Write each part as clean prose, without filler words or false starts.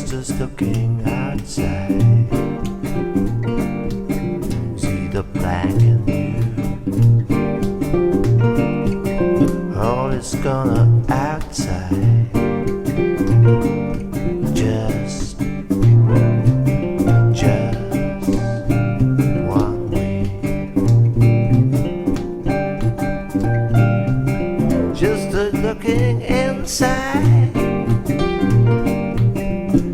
just as looking outside. See the blank in you. All is gonna outside. Just one way. Just a looking inside.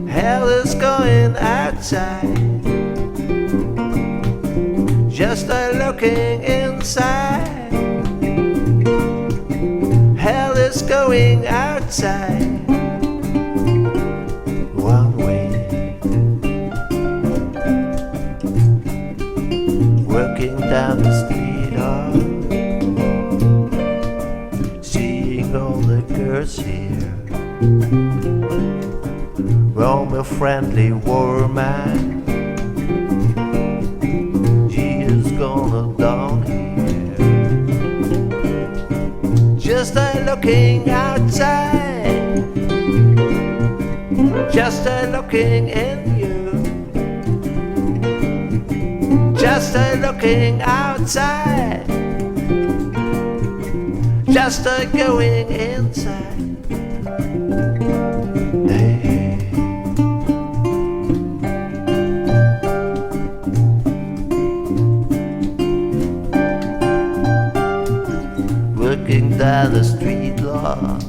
Hell is going outside. Just a looking inside. Hell is going outside. One way. Working down the street, seeing all the girls here. Rome, a friendly woman. She is gonna down here. Just a looking outside. Just a looking in you. Just a looking outside. Just a going inside. Hey. Working down the street, Lord.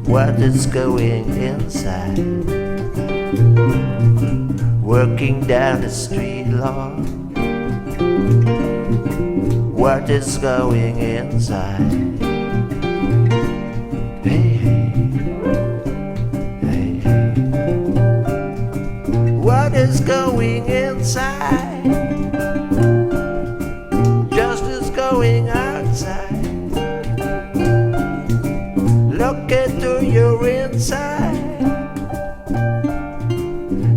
What is going inside? Working down the street, Lord. What is going inside? Hey, hey, hey, hey. What is going inside? Just is going outside. Look into your inside.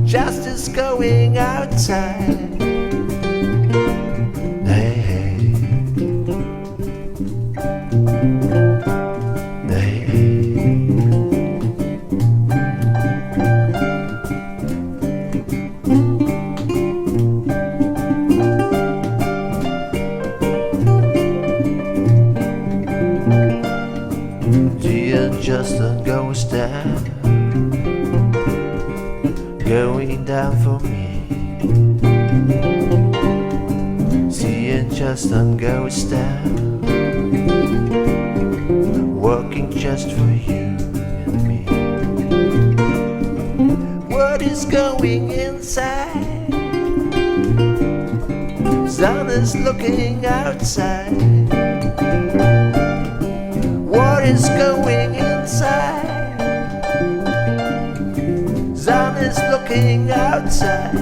Just is going outside. Hey, hey. Hey, hey. Just a ghost down, going down for me. Seeing just a ghost down, working just for you and me. What is going inside? Sun is looking outside. What is going inside? Sun is looking outside.